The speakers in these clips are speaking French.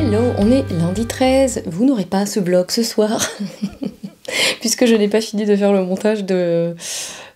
Hello, on est lundi 13, vous n'aurez pas ce vlog ce soir, puisque je n'ai pas fini de faire le montage de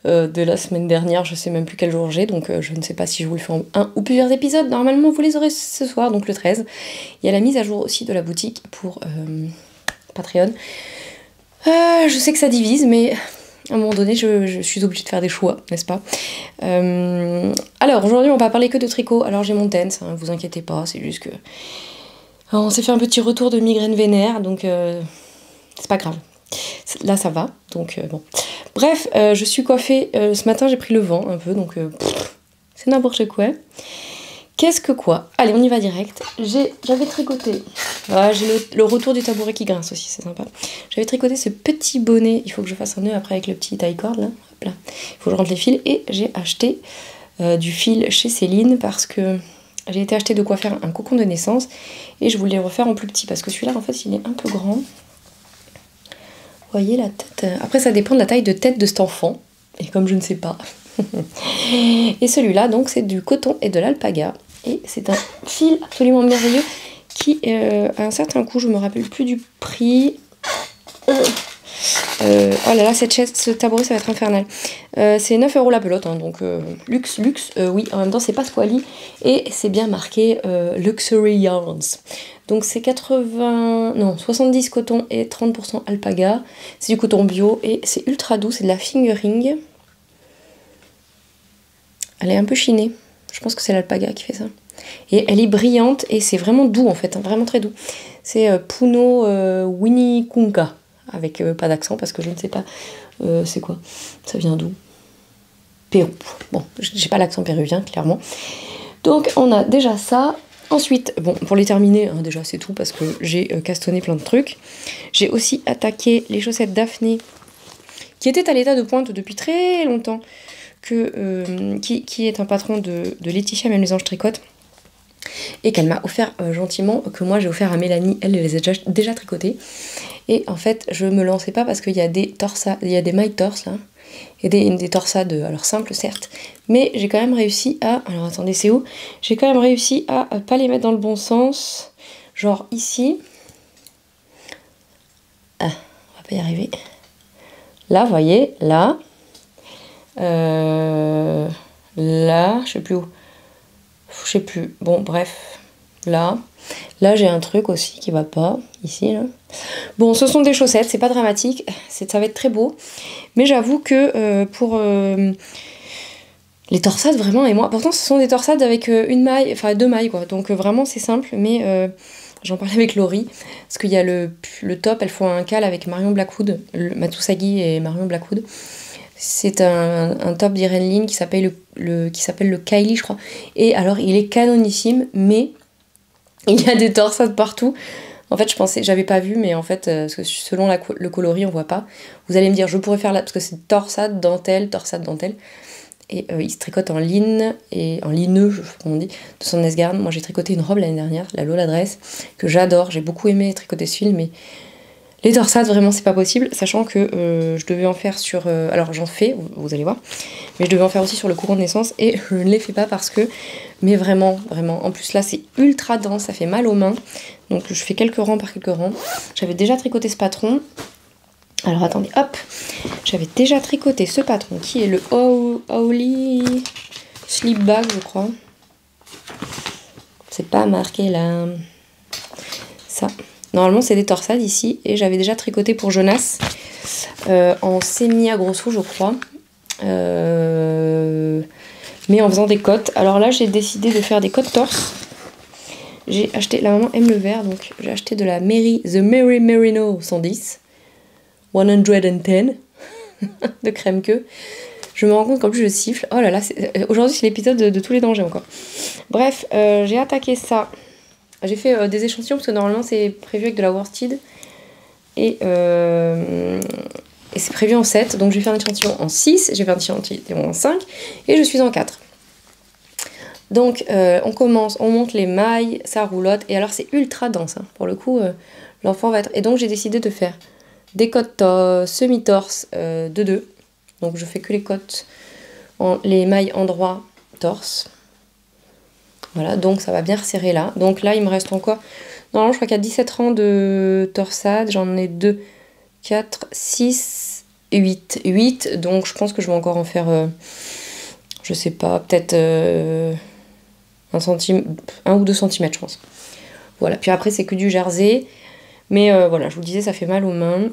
la semaine dernière, je sais même plus quel jour j'ai, donc je ne sais pas si je vous le fais en un ou plusieurs épisodes, normalement vous les aurez ce soir, donc le 13. Il y a la mise à jour aussi de la boutique pour Patreon. Je sais que ça divise, mais à un moment donné, je suis obligée de faire des choix, n'est-ce pas? Alors, aujourd'hui, on va parler que de tricot. Alors, j'ai mon TENS, hein, vous inquiétez pas, c'est juste que... on s'est fait un petit retour de migraine vénère, donc c'est pas grave. Là, ça va, donc bon. Bref, je suis coiffée. Ce matin, j'ai pris le vent un peu, donc c'est n'importe quoi. Qu'est-ce que quoi? Allez, on y va direct. J'avais tricoté. Voilà, j'ai le retour du tabouret qui grince aussi, c'est sympa. J'avais tricoté ce petit bonnet. Il faut que je fasse un nœud après avec le petit taille-corde, là. Hop là. Il faut que je rentre les fils. Et j'ai acheté du fil chez Céline parce que j'ai été acheter de quoi faire un cocon de naissance. Et je voulais le refaire en plus petit parce que celui-là, en fait, il est un peu grand. Vous voyez la tête. Après, ça dépend de la taille de tête de cet enfant. Et comme je ne sais pas. Et celui-là, donc, c'est du coton et de l'alpaga. Et c'est un fil absolument merveilleux qui, à un certain coût, je me rappelle plus du prix. Oh là là, cette chaise, ce tabouret, ça va être infernal. C'est 9 € la pelote, hein, donc luxe, oui, en même temps, c'est Pasquali. Et c'est bien marqué Luxury Yarns. Donc c'est 70 coton et 30% alpaga. C'est du coton bio et c'est ultra doux, c'est de la fingering. Elle est un peu chinée. Je pense que c'est l'alpaga qui fait ça. Et elle est brillante et c'est vraiment doux en fait, hein, vraiment très doux. C'est Puno Winnie Kunka, avec pas d'accent parce que je ne sais pas c'est quoi. Ça vient d'où? Pérou. Bon, j'ai pas l'accent péruvien, clairement. Donc on a déjà ça. Ensuite, bon, pour les terminer, hein, déjà c'est tout parce que j'ai castonné plein de trucs. J'ai aussi attaqué les chaussettes Daphné, qui étaient à l'état de pointe depuis très longtemps. Qui est un patron de Laetitia Même les Anges Tricotent et qu'elle m'a offert gentiment, que moi j'ai offert à Mélanie, elle les a déjà tricotées. Et en fait je me lançais pas parce qu'il y a des torsades, il y a des mailles torses là, il y a des torsades, alors simples certes, mais j'ai quand même réussi à, alors attendez c'est où, j'ai quand même réussi à pas les mettre dans le bon sens, genre ici, on va pas y arriver, là vous voyez, là, je sais plus où, je sais plus, bon bref, là j'ai un truc aussi qui va pas, ici là. Bon, ce sont des chaussettes, c'est pas dramatique, ça va être très beau, mais j'avoue que pour les torsades vraiment, et moi, pourtant ce sont des torsades avec une maille, enfin 2 mailles quoi, donc vraiment c'est simple, mais j'en parlais avec Laurie, parce qu'il y a le top, elles font un cal avec Marion Blackwood, Matsusagi et Marion Blackwood. C'est un top d'Irene Lin qui s'appelle le Kylie, je crois. Et alors, il est canonissime, mais il y a des torsades partout. En fait, j'avais pas vu, mais en fait, selon le coloris, on voit pas. Vous allez me dire, je pourrais faire là, parce que c'est torsade, dentelle. Et il se tricote en ligne, et en lineux, comme on dit, de son Esgarn. Moi, j'ai tricoté une robe l'année dernière, la Lola Dress, que j'adore. J'ai beaucoup aimé tricoter ce fil, mais... les torsades, vraiment, c'est pas possible, sachant que je devais en faire sur... alors, j'en fais, vous allez voir, mais je devais en faire aussi sur le courant de naissance, et je ne les fais pas parce que... mais vraiment, vraiment, en plus là, c'est ultra dense, ça fait mal aux mains, donc je fais quelques rangs par quelques rangs. J'avais déjà tricoté ce patron. Alors, attendez, hop. J'avais déjà tricoté ce patron, qui est le Howly Sleep Bag, je crois. C'est pas marqué là. Ça... normalement, c'est des torsades ici, et j'avais déjà tricoté pour Jonas en semi à grosso, je crois, mais en faisant des cottes. Alors là, j'ai décidé de faire des cottes torse. J'ai acheté, la maman aime le vert, donc j'ai acheté de la The Mary Merino 110 de crème queue. Je me rends compte qu'en plus je siffle. Oh là là, aujourd'hui c'est l'épisode de tous les dangers encore. Bref, j'ai attaqué ça. J'ai fait des échantillons parce que normalement c'est prévu avec de la worsted et c'est prévu en 7, donc je vais faire un échantillon en 6, j'ai fait un échantillon en 5 et je suis en 4. Donc on commence, on monte les mailles, ça roulotte et alors c'est ultra dense, hein. Pour le coup l'enfant va être... et donc j'ai décidé de faire des cottes semi-torse de 2, donc je fais que les cottes, les mailles endroit torse. Voilà, donc ça va bien resserrer là. Donc là, il me reste encore Normalement, je crois qu'il y a 17 rangs de torsade. J'en ai 2, 4, 6 et 8. 8, donc je pense que je vais encore en faire, je sais pas, peut-être 1 ou 2 centimètres, je pense. Voilà, puis après, c'est que du jersey. Mais voilà, je vous le disais, ça fait mal aux mains.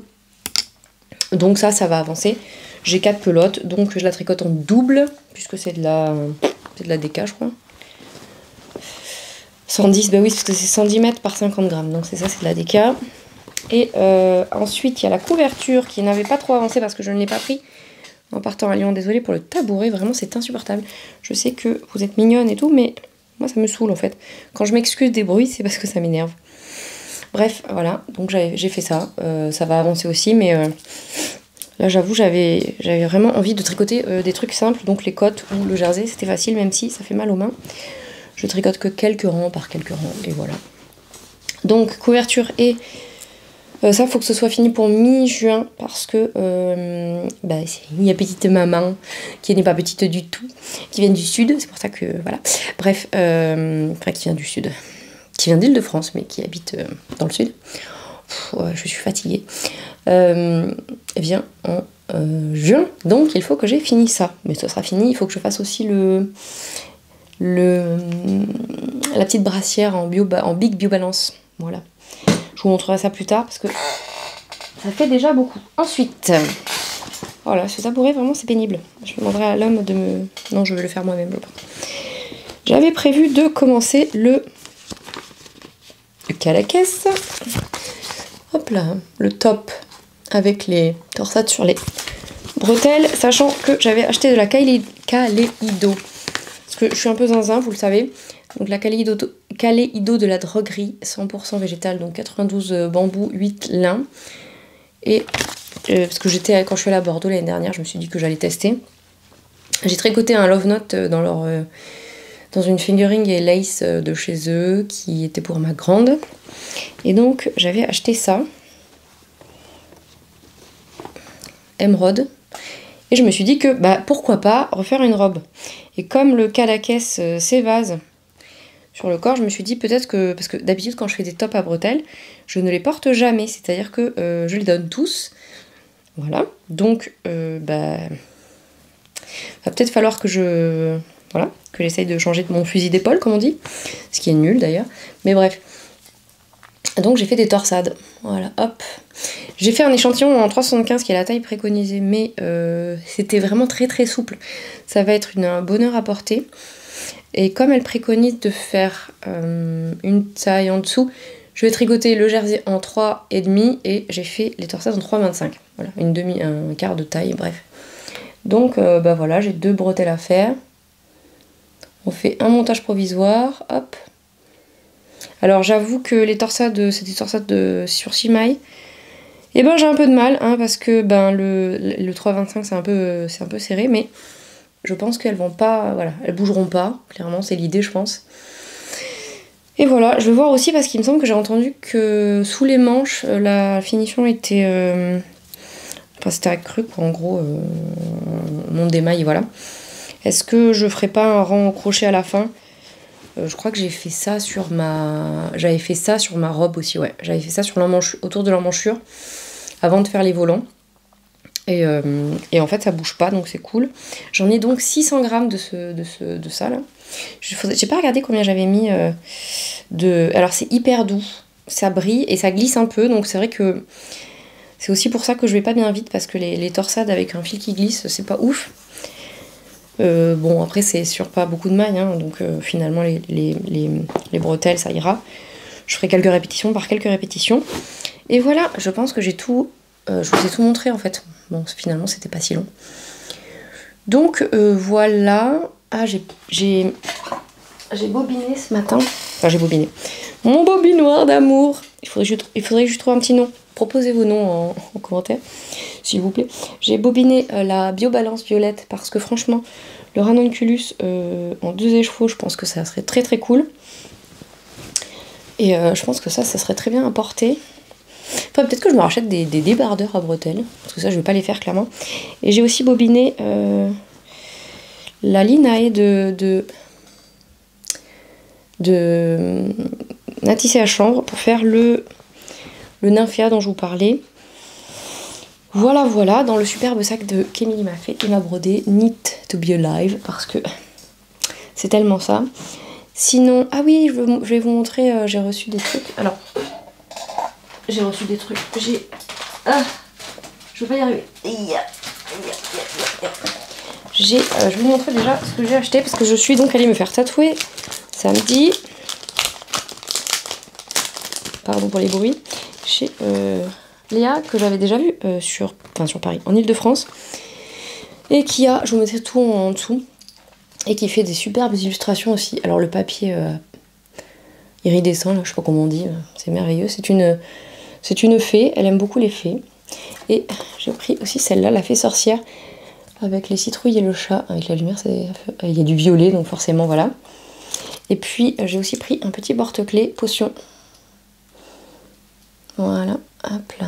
Donc ça va avancer. J'ai 4 pelotes, donc je la tricote en double, puisque c'est de la DK, je crois. 110, bah oui, parce que c'est 110 mètres par 50 grammes, donc c'est ça, c'est de la DK. Et ensuite, il y a la couverture qui n'avait pas trop avancé parce que je ne l'ai pas pris en partant à Lyon. Désolée pour le tabouret, vraiment, c'est insupportable. Je sais que vous êtes mignonne et tout, mais moi, ça me saoule, en fait. Quand je m'excuse des bruits, c'est parce que ça m'énerve. Bref, voilà, donc j'ai fait ça. Ça va avancer aussi, mais là, j'avoue, j'avais vraiment envie de tricoter des trucs simples. Donc les cottes ou le jersey, c'était facile, même si ça fait mal aux mains. Je tricote que quelques rangs par quelques rangs, et voilà. Donc, couverture et... ça, faut que ce soit fini pour mi-juin, parce que c'est une petite maman qui n'est pas petite du tout, qui vient du sud, c'est pour ça que, voilà. Bref, enfin, qui vient du sud, qui vient d'Île-de-France, mais qui habite dans le sud. Je suis fatiguée. Vient en juin, donc il faut que j'ai fini ça. Mais ce sera fini, il faut que je fasse aussi la petite brassière en Big Biobalance. Voilà. Je vous montrerai ça plus tard parce que ça fait déjà beaucoup. Ensuite, voilà, ce tabouret, vraiment, c'est pénible. Je demanderai à l'homme de me... Non, je vais le faire moi-même. J'avais prévu de commencer le calaquès. Hop là, le top avec les torsades sur les bretelles, sachant que j'avais acheté de la Kaleido. Parce que je suis un peu zinzin, vous le savez. Donc la Kaleido de la droguerie, 100% végétale, donc 92 bambou, 8 lin. Et parce que quand je suis allée à Bordeaux l'année dernière, je me suis dit que j'allais tester. J'ai tricoté un love note dans une fingering et lace de chez eux, qui était pour ma grande. Et donc j'avais acheté ça. Émeraude. Et je me suis dit que pourquoi pas refaire une robe. Et comme le calaquès s'évase sur le corps, je me suis dit peut-être que... Parce que d'habitude quand je fais des tops à bretelles, je ne les porte jamais. C'est-à-dire que je les donne tous. Voilà. Donc va peut-être falloir que que j'essaye de changer de mon fusil d'épaule, comme on dit. Ce qui est nul d'ailleurs. Mais bref. Donc j'ai fait des torsades. Voilà, hop. J'ai fait un échantillon en 3,75 qui est la taille préconisée, mais c'était vraiment très très souple. Ça va être un bonheur à porter. Et comme elle préconise de faire une taille en dessous, je vais tricoter le jersey en 3,5 et j'ai fait les torsades en 3,25. Voilà, un quart de taille, bref. Donc voilà, j'ai 2 bretelles à faire. On fait un montage provisoire, hop. Alors j'avoue que les torsades, c'est des torsades sur 6 mailles. Et j'ai un peu de mal, parce que le 3,25 c'est un peu serré, mais je pense qu'elles vont pas, voilà, elles bougeront pas, clairement, c'est l'idée je pense. Et voilà, je vais voir aussi parce qu'il me semble que j'ai entendu que sous les manches, la finition était... Enfin c'était accru, quoi, en gros, on monte des mailles, voilà. Est-ce que je ferai pas un rang au crochet à la fin ? Je crois que j'ai fait ça sur j'avais fait ça sur ma robe aussi, ouais. J'avais fait ça sur autour de l'emmanchure avant de faire les volants. Et en fait, ça bouge pas, donc c'est cool. J'en ai donc 600 grammes de ça, là. J'ai pas regardé combien j'avais mis Alors, c'est hyper doux. Ça brille et ça glisse un peu, donc c'est vrai que c'est aussi pour ça que je vais pas bien vite, parce que les torsades avec un fil qui glisse, c'est pas ouf. Bon, après c'est sur pas beaucoup de mailles, donc finalement les bretelles ça ira. Je ferai quelques répétitions par quelques répétitions. Et voilà, je pense que j'ai tout. Je vous ai tout montré en fait. Bon, finalement c'était pas si long. Donc voilà. Ah, j'ai bobiné ce matin. Enfin, j'ai bobiné. Mon bobinoir d'amour. Il faudrait que je trouve un petit nom. Proposez vos noms en commentaire, s'il vous plaît. J'ai bobiné la Biobalance violette parce que franchement, le ranunculus en 2 écheveaux, je pense que ça serait très très cool. Et je pense que ça serait très bien à porter. Enfin, peut-être que je me rachète des débardeurs à bretelles, parce que ça, je vais pas les faire clairement. Et j'ai aussi bobiné la Linae à tisser à chanvre pour faire le nymphéa dont je vous parlais. Voilà, voilà, dans le superbe sac qu'Emilie m'a fait, qui m'a brodé Need to be alive, parce que c'est tellement ça. Sinon, ah oui, je vais vous montrer, j'ai reçu des trucs. Alors, j'ai reçu des trucs. Je vais pas y arriver. Je vais vous montrer déjà ce que j'ai acheté, parce que je suis donc allée me faire tatouer samedi. Pardon pour les bruits. Chez Léa, que j'avais déjà vu sur Paris, en Ile-de-France. Et qui a, je vous mettrai tout en dessous. Et qui fait des superbes illustrations aussi. Alors le papier iridescent, là, je sais pas comment on dit, c'est merveilleux. C'est une fée, elle aime beaucoup les fées. Et j'ai pris aussi celle-là, la fée sorcière, avec les citrouilles et le chat. Avec la lumière, il y a du violet, donc forcément, voilà. Et puis j'ai aussi pris un petit porte-clés potion. Voilà, hop là.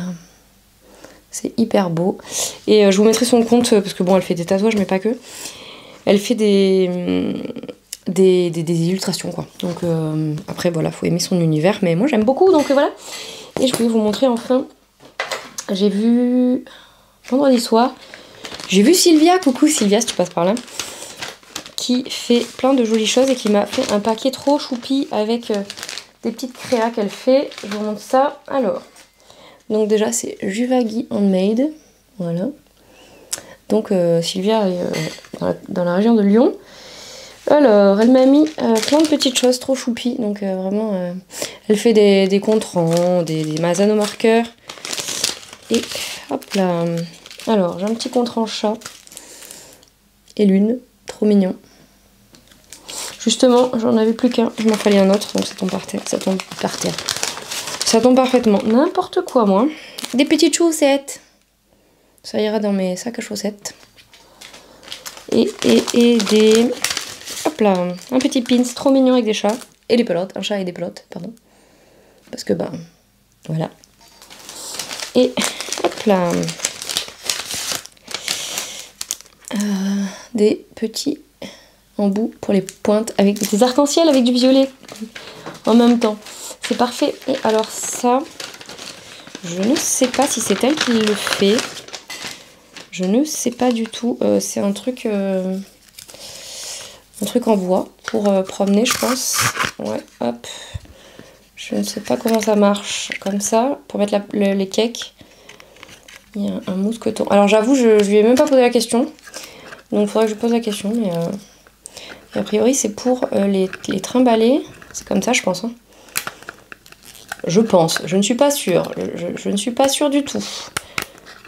C'est hyper beau. Et je vous mettrai son compte, parce que bon, elle fait des tatouages, mais pas que. Elle fait des illustrations, quoi. Donc après, voilà, faut aimer son univers. Mais moi, j'aime beaucoup, donc voilà. Et je voulais vous montrer enfin. J'ai vu vendredi soir. J'ai vu Sylvia, coucou Sylvia, si tu passes par là. Qui fait plein de jolies choses et qui m'a fait un paquet trop choupi avec des petites créas qu'elle fait. Je vous montre ça. Alors, donc déjà, c'est Juvagi Handmade. Voilà. Donc Sylvia est dans la région de Lyon. Alors, elle m'a mis plein de petites choses trop choupies. Donc vraiment, elle fait des contrants, des masano-marqueurs. Et hop là. Alors, j'ai un petit contrant chat. Et l'une. Trop mignon. Justement, j'en avais plus qu'un. Il m'en fallait un autre. Donc ça tombe par terre. Ça tombe par terre. Ça tombe parfaitement. N'importe quoi, moi. Des petites chaussettes. Ça ira dans mes sacs à chaussettes. Et des... Hop là, un petit pins trop mignon avec des chats. Et des pelotes, un chat et des pelotes, pardon. Parce que, ben, voilà. Et, hop là. Des petits embouts pour les pointes avec des arcs-en-ciel avec du violet en même temps. C'est parfait. Et alors ça, je ne sais pas si c'est elle qui le fait. Je ne sais pas du tout. C'est un truc en bois pour promener, je pense. Ouais, hop. Je ne sais pas comment ça marche. Comme ça, pour mettre les cakes. Il y a un mousqueton. Alors j'avoue, je lui ai même pas posé la question. Donc il faudrait que je pose la question. Mais a priori, c'est pour les trimballer. C'est comme ça, je pense. Hein. Je pense. Je ne suis pas sûre. Je ne suis pas sûre du tout.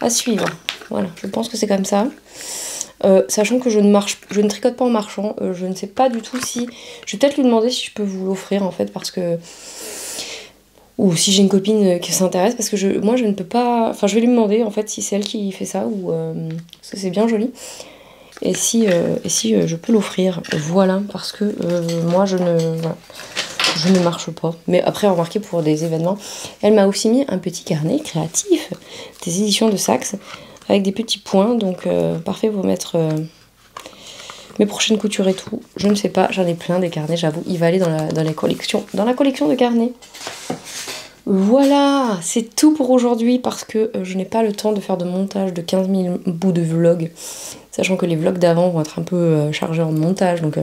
À suivre. Voilà, je pense que c'est comme ça. Sachant que je ne tricote pas en marchant, je ne sais pas du tout si... Je vais peut-être lui demander si je peux vous l'offrir en fait, parce que... Ou si j'ai une copine qui s'intéresse, parce que moi je ne peux pas... Enfin, je vais lui demander en fait si c'est elle qui fait ça, ou... parce que c'est bien joli. Et si je peux l'offrir, voilà, parce que moi je ne marche pas. Mais après, remarquez, pour des événements, elle m'a aussi mis un petit carnet créatif des éditions de Saxe, avec des petits points, donc parfait pour mettre mes prochaines coutures et tout. Je ne sais pas, j'en ai plein des carnets, j'avoue, il va aller dans la collection de carnets. Voilà, c'est tout pour aujourd'hui parce que je n'ai pas le temps de faire de montage de 15 000 bouts de vlog, sachant que les vlogs d'avant vont être un peu chargés en montage, donc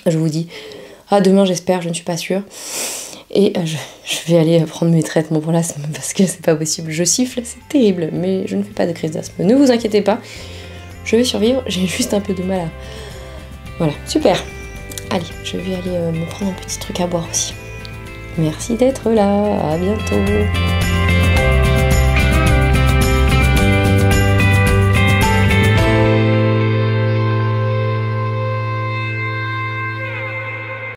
je vous dis à demain j'espère, je ne suis pas sûre. Et je vais aller prendre mes traitements pour l'asthme parce que c'est pas possible. Je siffle, c'est terrible, mais je ne fais pas de crise d'asthme. Ne vous inquiétez pas, je vais survivre. J'ai juste un peu de mal à... Voilà, super. Allez, je vais aller me prendre un petit truc à boire aussi. Merci d'être là, à bientôt.